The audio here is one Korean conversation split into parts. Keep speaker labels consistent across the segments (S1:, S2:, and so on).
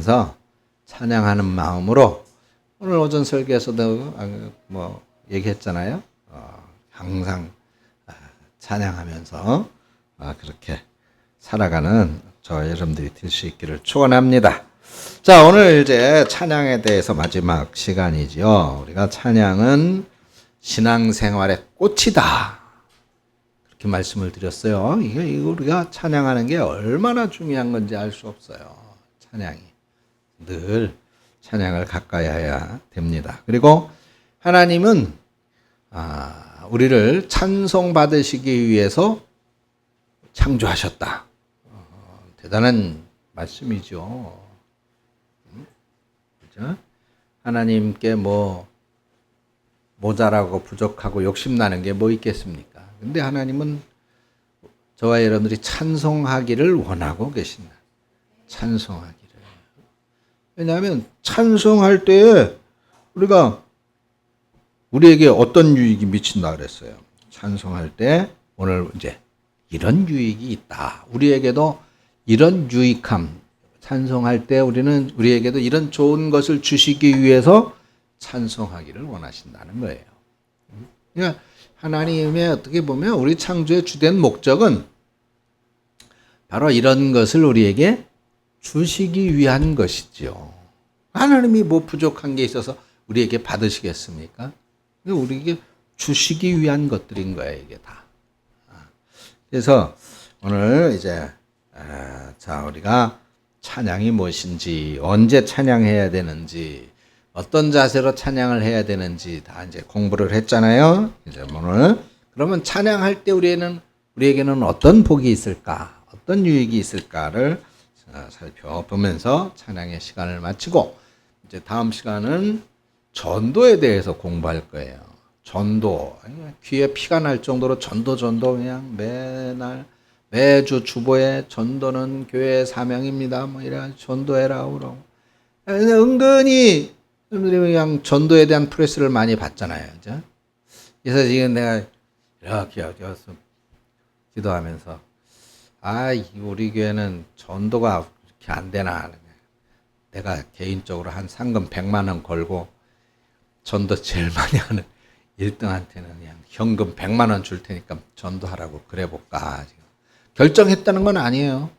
S1: 기도하면서 찬양하는 마음으로 오늘 오전 설교에서도 얘기했잖아요. 항상 찬양하면서 그렇게 살아가는 저와 여러분들이 될 수 있기를 축원합니다. 자, 오늘 이제 찬양에 대해서 마지막 시간이지요. 우리가 찬양은 신앙생활의 꽃이다. 그렇게 말씀을 드렸어요. 이게 우리가 찬양하는 게 얼마나 중요한 건지 알 수 없어요. 찬양이. 늘 찬양을 가까이 해야 됩니다. 그리고 하나님은 우리를 찬송받으시기 위해서 창조하셨다. 대단한 말씀이죠. 그렇죠? 하나님께 모자라고 부족하고 욕심나는 게 뭐 있겠습니까? 근데 하나님은 저와 여러분들이 찬송하기를 원하고 계신다. 찬송하기를. 왜냐하면 찬송할 때에 우리에게 어떤 유익이 미친다 그랬어요. 찬송할 때 오늘 이제 이런 유익이 있다. 우리에게도 이런 유익함, 찬송할 때 우리에게도 이런 좋은 것을 주시기 위해서 찬송하기를 원하신다는 거예요. 그러니까 하나님의 어떻게 보면 우리 창조의 주된 목적은 바로 이런 것을 우리에게 주시기 위한 것이죠. 하나님이 뭐 부족한 게 있어서 우리에게 받으시겠습니까? 우리에게 주시기 위한 것들인 거예요, 이게 다. 그래서 오늘 이제 우리가 찬양이 무엇인지, 언제 찬양해야 되는지, 어떤 자세로 찬양을 해야 되는지 다 이제 공부를 했잖아요. 이제 오늘 그러면 찬양할 때 우리에게는 어떤 복이 있을까, 어떤 유익이 있을까를 살펴보면서 찬양의 시간을 마치고 이제 다음 시간은 전도에 대해서 공부할 거예요. 전도, 귀에 피가 날 정도로 전도 그냥 매주 주보에 전도는 교회의 사명입니다. 이래 전도해라 그러고. 은근히 여러분들이 그냥 전도에 대한 프레스를 많이 받잖아요. 그죠? 그래서 지금 내가 이렇게 기도하면서 우리 교회는 전도가 그렇게 안 되나. 내가 개인적으로 한 상금 100만 원 걸고 전도 제일 많이 하는 1등한테는 그냥 현금 100만 원 줄 테니까 전도하라고 그래 볼까. 지금 결정했다는 건 아니에요.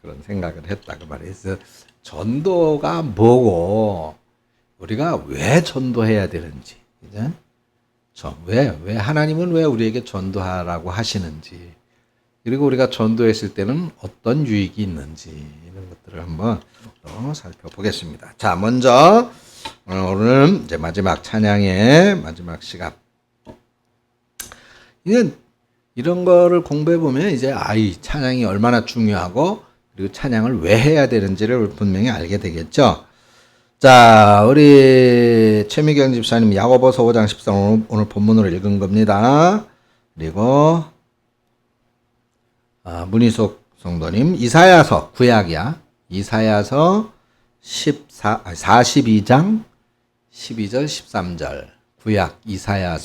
S1: 그런 생각을 했다고 말해서 전도가 뭐고 우리가 왜 전도해야 되는지, 그죠? 왜 하나님은 왜 우리에게 전도하라고 하시는지, 그리고 우리가 전도했을 때는 어떤 유익이 있는지 이런 것들을 한번 살펴보겠습니다. 자, 먼저 오늘 이제 마지막 찬양의 마지막 시간. 이런 거를 공부해 보면 이제 이 찬양이 얼마나 중요하고 그리고 찬양을 왜 해야 되는지를 분명히 알게 되겠죠. 자, 우리 최미경 집사님 야고보서 5장 13 오늘 본문으로 읽은 겁니다. 그리고 문희숙 성도님 이사야서 구약이야. 이사야서 42장 12절 13절 구약 이사야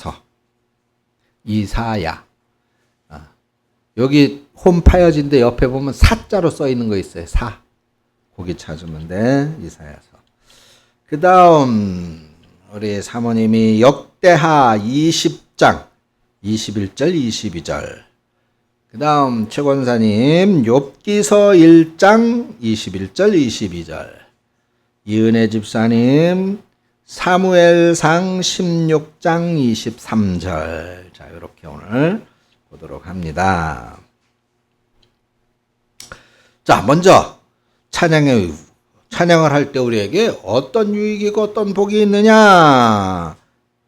S1: 여기 홈파여진데 옆에 보면 사자로 써 있는 거 있어요. 거기 찾으면 돼. 이사야서. 그 다음 우리 사모님이 역대하 20장 21절 22절. 그 다음 최권사님 욥기서 1장 21절 22절. 이은혜 집사님 사무엘상 16장 23절. 자, 이렇게 오늘 보도록 합니다. 자, 먼저 찬양을 할 때 우리에게 어떤 유익이고 어떤 복이 있느냐?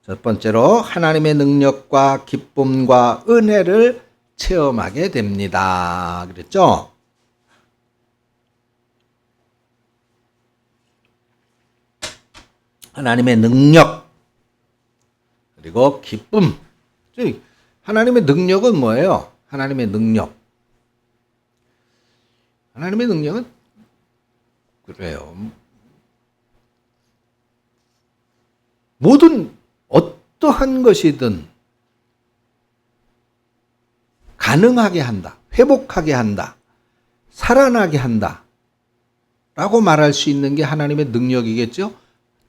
S1: 첫 번째로 하나님의 능력과 기쁨과 은혜를 체험하게 됩니다. 그랬죠? 하나님의 능력 그리고 기쁨. 하나님의 능력은 뭐예요? 하나님의 능력은 그래요. 모든 어떠한 것이든 가능하게 한다. 회복하게 한다. 살아나게 한다 라고 말할 수 있는 게 하나님의 능력이겠죠.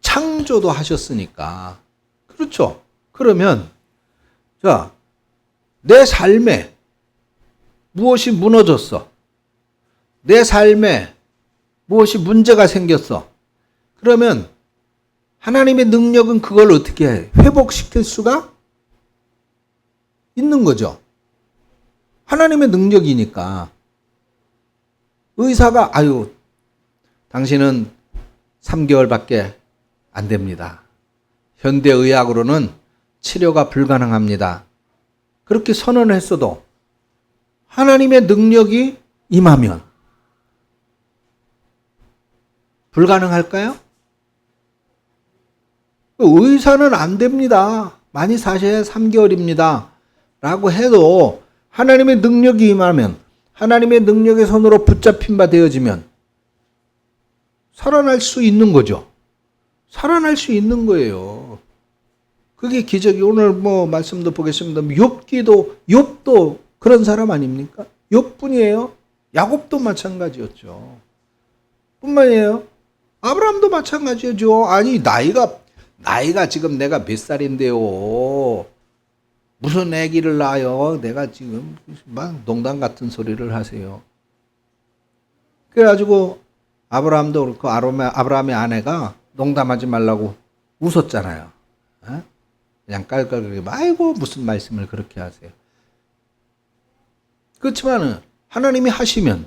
S1: 창조도 하셨으니까. 그렇죠. 그러면 자, 내 삶에 무엇이 무너졌어? 내 삶에 무엇이 문제가 생겼어? 그러면 하나님의 능력은 그걸 어떻게 해? 회복시킬 수가 있는 거죠. 하나님의 능력이니까. 의사가 아유 당신은 3개월밖에 안 됩니다. 현대의학으로는 치료가 불가능합니다. 그렇게 선언했어도 하나님의 능력이 임하면 불가능할까요? 의사는 안 됩니다. 많이 사셔야 3개월입니다. 라고 해도 하나님의 능력이 임하면, 하나님의 능력의 손으로 붙잡힌 바 되어지면 살아날 수 있는 거죠. 살아날 수 있는 거예요. 그게 기적이. 오늘 뭐 말씀도 보겠습니다. 욥도 그런 사람 아닙니까? 욥뿐이에요. 야곱도 마찬가지였죠. 뿐만이에요. 아브라함도 마찬가지죠. 아니 나이가 지금 내가 몇 살인데요. 무슨 아기를 낳아요? 내가 지금 막 농담 같은 소리를 하세요. 그래가지고 아브라함도 그렇고 아브라함의 아내가 농담하지 말라고 웃었잖아요. 에? 그냥 깔깔거리고 아이고 무슨 말씀을 그렇게 하세요. 그렇지만은 하나님이 하시면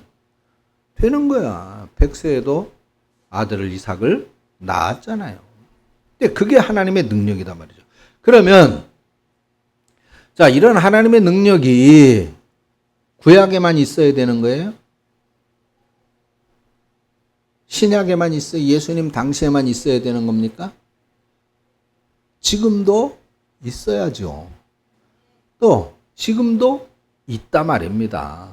S1: 되는 거야. 백세에도 아들을 이삭을 낳았잖아요. 근데 그게 하나님의 능력이단 말이죠. 그러면 자, 이런 하나님의 능력이 구약에만 있어야 되는 거예요? 신약에만 있어요? 예수님 당시에만 있어야 되는 겁니까? 지금도 있어야죠. 또 지금도 있다 말입니다.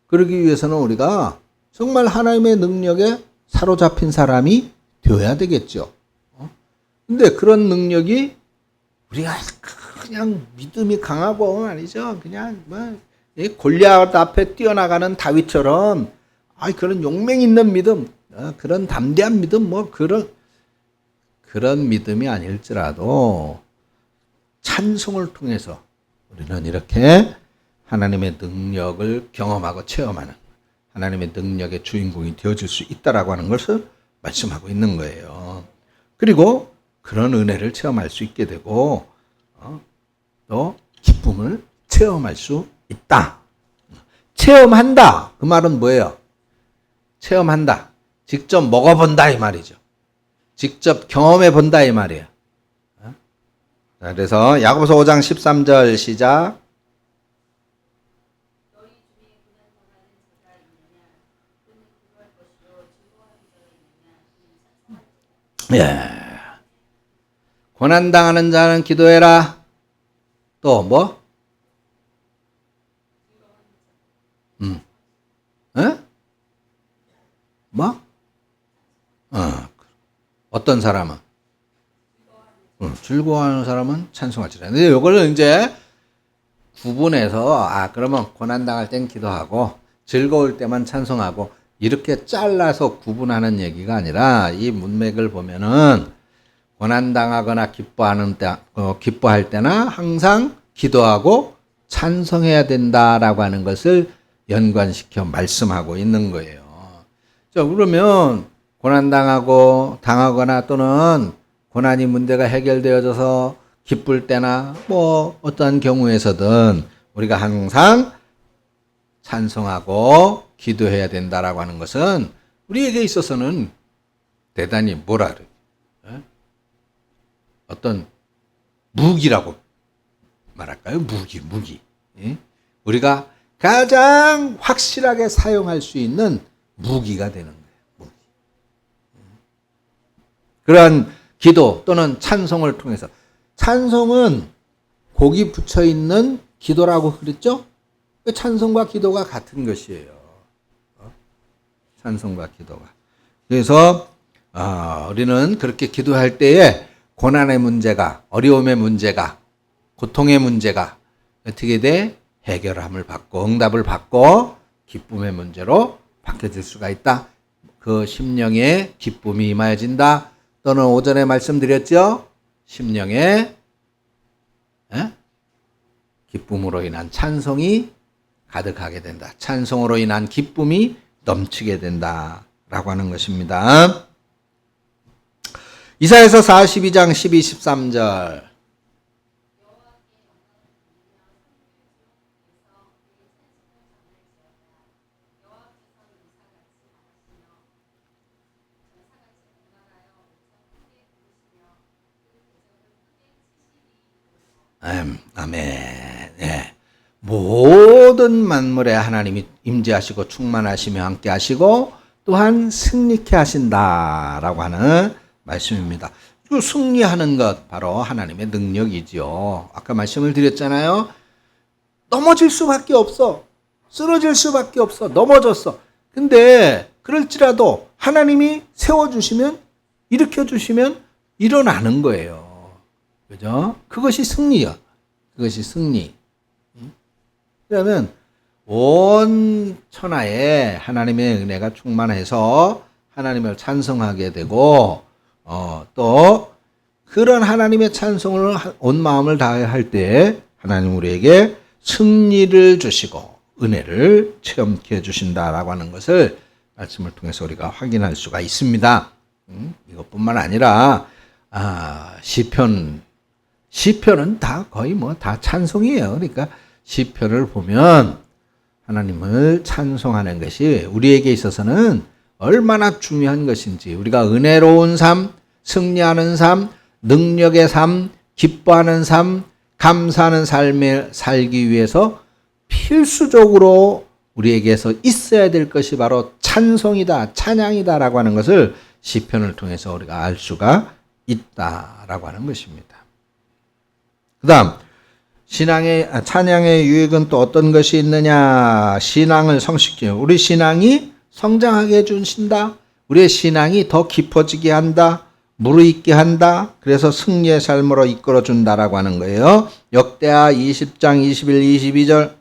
S1: 그러기 위해서는 우리가 정말 하나님의 능력에 사로잡힌 사람이 되어야 되겠죠. 근데 그런 능력이 우리가 그냥 믿음이 강하고 말이죠. 그냥 뭐 골리앗 앞에 뛰어나가는 다윗처럼 그런 용맹 있는 믿음, 그런 담대한 믿음, 뭐 그런 믿음이 아닐지라도 찬송을 통해서 우리는 이렇게 하나님의 능력을 경험하고 체험하는 하나님의 능력의 주인공이 되어질 수 있다라고 하는 것을 말씀하고 있는 거예요. 그리고 그런 은혜를 체험할 수 있게 되고 또 기쁨을 체험할 수 있다. 체험한다. 그 말은 뭐예요? 체험한다. 직접 먹어본다 이 말이죠. 직접 경험해 본다 이 말이에요. 자, 그래서 야고보서 5장 13절 시작. 예. 고난당하는 자는 기도해라. 또 뭐? 뭐? 어떤 사람은? 즐거워하는 사람은 찬송할지라. 근데 이걸 이제 구분해서 그러면 고난당할 땐 기도하고 즐거울 때만 찬송하고 이렇게 잘라서 구분하는 얘기가 아니라 이 문맥을 보면은 고난당하거나 기뻐할 때나 항상 기도하고 찬송해야 된다라고 하는 것을 연관시켜 말씀하고 있는 거예요. 자, 그러면 당하거나 또는 고난이 문제가 해결되어져서 기쁠 때나 뭐 어떤 경우에서든 우리가 항상 찬송하고 기도해야 된다라고 하는 것은 우리에게 있어서는 대단히 뭐라 그래요? 어떤 무기라고 말할까요? 무기. 우리가 가장 확실하게 사용할 수 있는 무기가 되는 거예요. 무기. 그러한 기도 또는 찬송을 통해서, 찬송은 곡이 붙여 있는 기도라고 그랬죠? 찬송과 기도가 같은 것이에요. 찬송과 기도가. 그래서 우리는 그렇게 기도할 때에 고난의 문제가, 어려움의 문제가, 고통의 문제가 어떻게 돼? 해결함을 받고 응답을 받고 기쁨의 문제로 바뀌어질 수가 있다. 그 심령에 기쁨이 임하여진다. 또는 오전에 말씀드렸죠. 심령에 기쁨으로 인한 찬송이 가득하게 된다. 찬송으로 인한 기쁨이 넘치게 된다라고 하는 것입니다. 이사야서 42장 12, 13절. 아멘. 예. 모든 만물에 하나님이 임재하시고 충만하시며 함께 하시고 또한 승리케 하신다라고 하는 말씀입니다. 그 승리하는 것 바로 하나님의 능력이지요. 아까 말씀을 드렸잖아요. 넘어질 수밖에 없어. 쓰러질 수밖에 없어. 넘어졌어. 근데 그럴지라도 하나님이 세워주시면 일으켜주시면 일어나는 거예요. 그죠? 그것이 승리야. 그것이 승리. 그러면 온 천하에 하나님의 은혜가 충만해서 하나님을 찬송하게 되고 또 그런 하나님의 찬송을 온 마음을 다해 할 때 하나님 우리에게 승리를 주시고 은혜를 체험케 해주신다라고 하는 것을 말씀을 통해서 우리가 확인할 수가 있습니다. 이것뿐만 아니라 시편은 다 거의 뭐 다 찬송이에요. 그러니까 시편을 보면 하나님을 찬송하는 것이 우리에게 있어서는 얼마나 중요한 것인지, 우리가 은혜로운 삶, 승리하는 삶, 능력의 삶, 기뻐하는 삶, 감사하는 삶을 살기 위해서 필수적으로 우리에게서 있어야 될 것이 바로 찬송이다, 찬양이다라고 하는 것을 시편을 통해서 우리가 알 수가 있다라고 하는 것입니다. 그 다음 찬양의 유익은 또 어떤 것이 있느냐. 신앙을 성숙시키는, 우리 신앙이 성장하게 해주신다. 우리의 신앙이 더 깊어지게 한다. 무르익게 한다. 그래서 승리의 삶으로 이끌어준다라고 하는 거예요. 역대하 20장 21, 22절.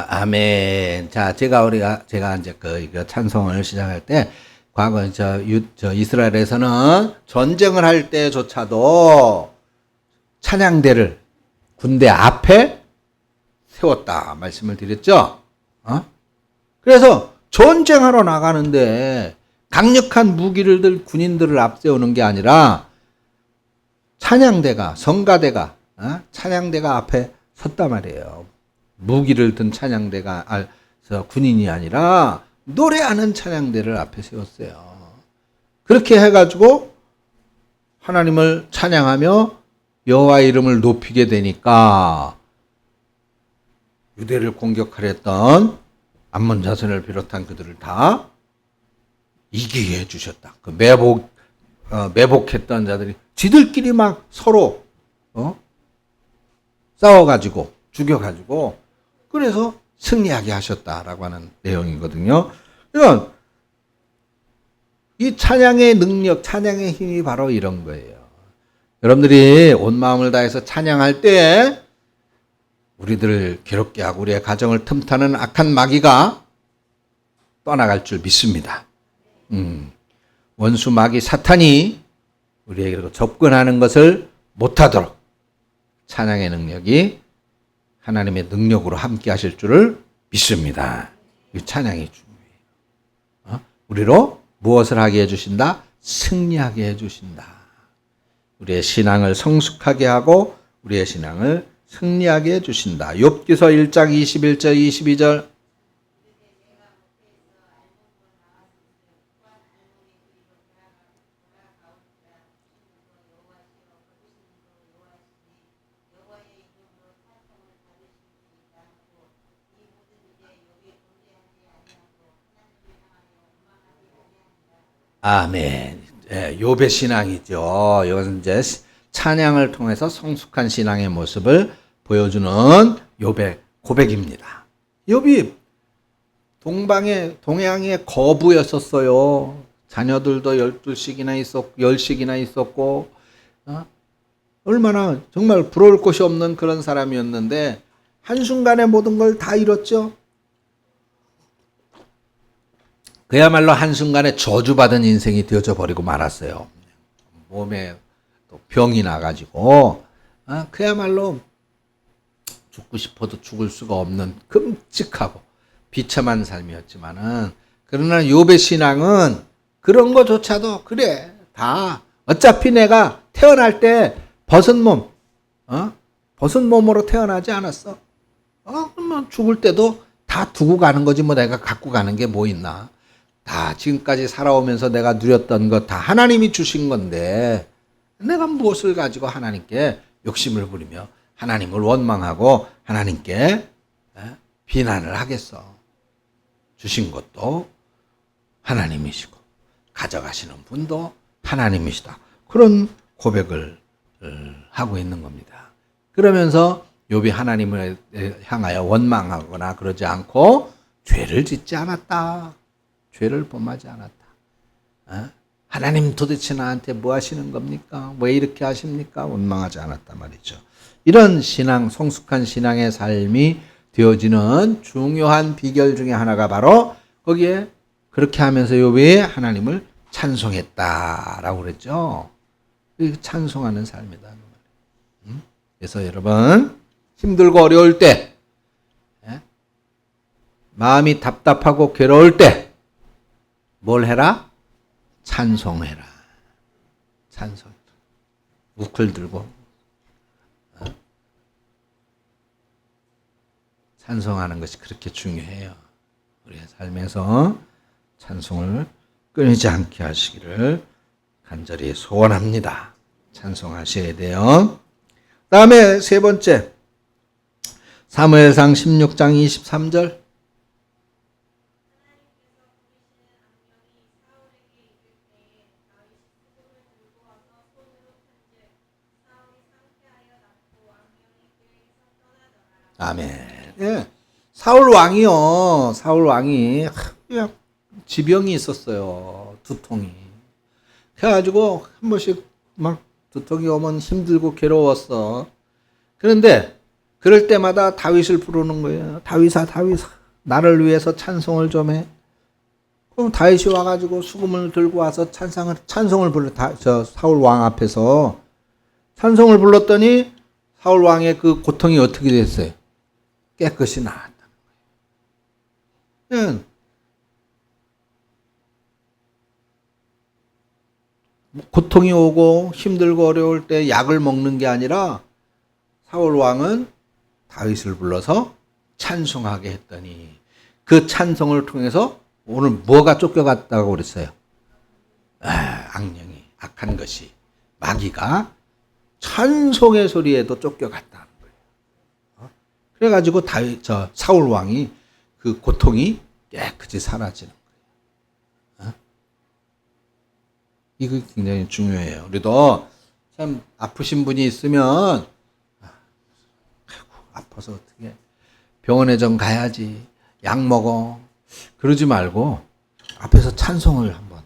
S1: 아멘. 자, 제가 이제 그 찬송을 시작할 때, 과거 이스라엘에서는 전쟁을 할 때조차도 찬양대를 군대 앞에 세웠다 말씀을 드렸죠. 그래서 전쟁하러 나가는데 강력한 무기를 들 군인들을 앞세우는 게 아니라 찬양대가, 성가대가, 찬양대가 앞에 섰단 말이에요. 무기를 든 찬양대가 군인이 아니라 노래하는 찬양대를 앞에 세웠어요. 그렇게 해가지고 하나님을 찬양하며 여호와의 이름을 높이게 되니까 유대를 공격하려 했던 암몬 자손을 비롯한 그들을 다 이기게 해주셨다. 그 매복했던 자들이 지들끼리 막 서로 싸워가지고 죽여가지고 그래서 승리하게 하셨다라고 하는 내용이거든요. 그러니까 이 찬양의 능력, 찬양의 힘이 바로 이런 거예요. 여러분들이 온 마음을 다해서 찬양할 때 우리들을 괴롭게 하고 우리의 가정을 틈타는 악한 마귀가 떠나갈 줄 믿습니다. 원수 마귀 사탄이 우리에게 접근하는 것을 못하도록 찬양의 능력이 하나님의 능력으로 함께 하실 줄을 믿습니다. 이 찬양이 중요해요. 우리로 무엇을 하게 해주신다? 승리하게 해주신다. 우리의 신앙을 성숙하게 하고 우리의 신앙을 승리하게 해주신다. 욥기서 1장 21절 22절. 아멘. 예, 욥의 신앙이죠. 이것은 이제 찬양을 통해서 성숙한 신앙의 모습을 보여주는 욥의 고백입니다. 욥이 동양의 거부였었어요. 자녀들도 12씩이나 있었고 10씩이나 있었고 얼마나 정말 부러울 곳이 없는 그런 사람이었는데 한순간에 모든 걸 다 잃었죠. 그야말로 한순간에 저주받은 인생이 되어져 버리고 말았어요. 몸에 또 병이 나가지고 그야말로 죽고 싶어도 죽을 수가 없는 끔찍하고 비참한 삶이었지만은 그러나 욥의 신앙은 그런 거조차도 그래 다 어차피 내가 태어날 때 벗은 몸으로 태어나지 않았어. 그러면 죽을 때도 다 두고 가는 거지 뭐 내가 갖고 가는 게 뭐 있나. 다 지금까지 살아오면서 내가 누렸던 것 다 하나님이 주신 건데 내가 무엇을 가지고 하나님께 욕심을 부리며 하나님을 원망하고 하나님께 비난을 하겠어. 주신 것도 하나님이시고 가져가시는 분도 하나님이시다. 그런 고백을 하고 있는 겁니다. 그러면서 욥이 하나님을 향하여 원망하거나 그러지 않고 죄를 짓지 않았다. 죄를 범하지 않았다. 하나님 도대체 나한테 뭐 하시는 겁니까? 왜 이렇게 하십니까? 원망하지 않았다 말이죠. 이런 신앙, 성숙한 신앙의 삶이 되어지는 중요한 비결 중에 하나가 바로 거기에 그렇게 하면서 욥이 하나님을 찬송했다라고 그랬죠. 찬송하는 삶이다. 그래서 여러분 힘들고 어려울 때 마음이 답답하고 괴로울 때 뭘 해라? 찬송해라. 찬송해라. 우클 들고 찬송하는 것이 그렇게 중요해요. 우리의 삶에서 찬송을 끊이지 않게 하시기를 간절히 소원합니다. 찬송하셔야 돼요. 다음에 세 번째 사무엘상 16장 23절 아멘. 예. 사울 왕이 지병이 있었어요. 두통이. 그래가지고 한 번씩 막 두통이 오면 힘들고 괴로웠어. 그런데 그럴 때마다 다윗을 부르는 거예요. 다윗아, 나를 위해서 찬송을 좀 해. 그럼 다윗이 와가지고 수금을 들고 와서 찬송을 사울 왕 앞에서 찬송을 불렀더니 사울 왕의 그 고통이 어떻게 됐어요? 깨끗이 나았다는 거예요. 고통이 오고 힘들고 어려울 때 약을 먹는 게 아니라 사울 왕은 다윗을 불러서 찬송하게 했더니 그 찬송을 통해서 오늘 뭐가 쫓겨갔다고 그랬어요? 악령이, 악한 것이, 마귀가 찬송의 소리에도 쫓겨갔다는 거예요. 그래가지고 사울 왕이 그 고통이 깨끗이 사라지는 거예요. 이거 굉장히 중요해요. 우리도 참 아프신 분이 있으면 아파서 어떻게 병원에 좀 가야지, 약 먹어, 그러지 말고 앞에서 찬송을 한번.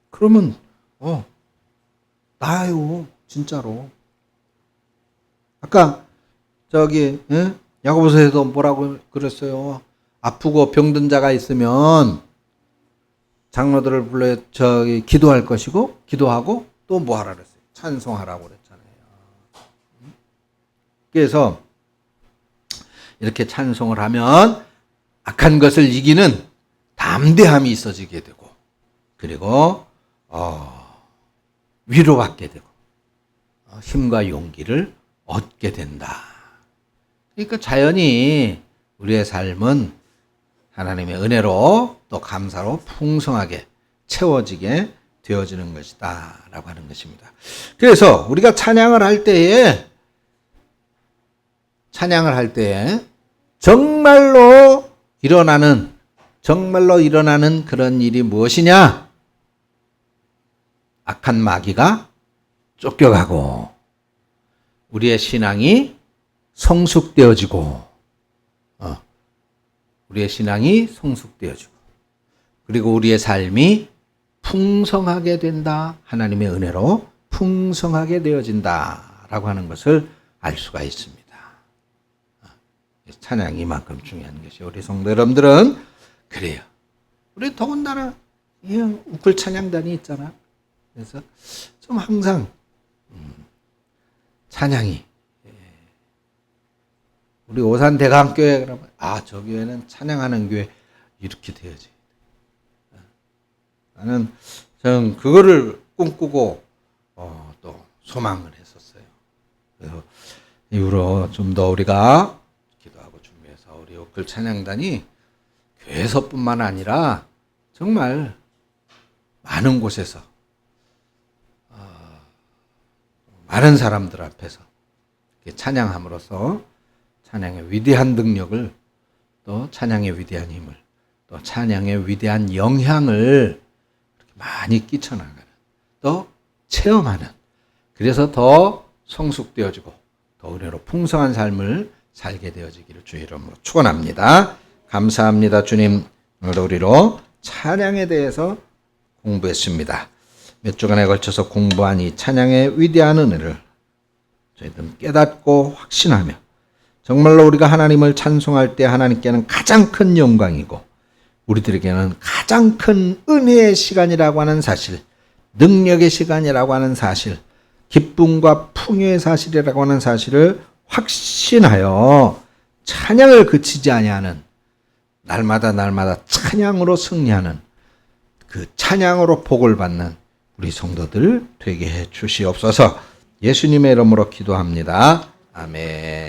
S1: 그러면 나아요, 진짜로. 아까 야고보서에도 뭐라고 그랬어요? 아프고 병든 자가 있으면 장로들을 불러 기도할 것이고, 기도하고 또 뭐 하라 그랬어요? 찬송하라고 그랬잖아요. 그래서 이렇게 찬송을 하면 악한 것을 이기는 담대함이 있어지게 되고, 그리고 위로받게 되고, 힘과 용기를 얻게 된다. 그러니까 자연히 우리의 삶은 하나님의 은혜로 또 감사로 풍성하게 채워지게 되어지는 것이다 라고 하는 것입니다. 그래서 우리가 찬양을 할 때에 정말로 일어나는 정말로 일어나는 그런 일이 무엇이냐? 악한 마귀가 쫓겨가고 우리의 신앙이 성숙되어지고 우리의 신앙이 성숙되어지고 그리고 우리의 삶이 풍성하게 된다. 하나님의 은혜로 풍성하게 되어진다라고 하는 것을 알 수가 있습니다. 찬양이 이만큼 중요한 것이 우리 성도 여러분들은 그래요. 우리 더군다나 우클 찬양단이 있잖아. 그래서 좀 항상 찬양이 우리 오산 대강교회 그러면 저 교회는 찬양하는 교회 이렇게 되어지. 나는 저는 그거를 꿈꾸고 또 소망을 했었어요. 그래서 이후로 좀 더 우리가 기도하고 준비해서 우리 오클 찬양단이 교회에서뿐만 아니라 정말 많은 곳에서 많은 사람들 앞에서 찬양함으로써 찬양의 위대한 능력을 또 찬양의 위대한 힘을 또 찬양의 위대한 영향을 많이 끼쳐나가는 또 체험하는 그래서 더 성숙되어지고 더 은혜로 풍성한 삶을 살게 되어지기를 주의 이름으로 축원합니다. 감사합니다. 주님 오늘 우리로 찬양에 대해서 공부했습니다. 몇 주간에 걸쳐서 공부한 이 찬양의 위대한 은혜를 저희들은 깨닫고 확신하며 정말로 우리가 하나님을 찬송할 때 하나님께는 가장 큰 영광이고 우리들에게는 가장 큰 은혜의 시간이라고 하는 사실, 능력의 시간이라고 하는 사실, 기쁨과 풍요의 사실이라고 하는 사실을 확신하여 찬양을 그치지 아니하는 날마다 찬양으로 승리하는 그 찬양으로 복을 받는 우리 성도들 되게 해 주시옵소서. 예수님의 이름으로 기도합니다. 아멘.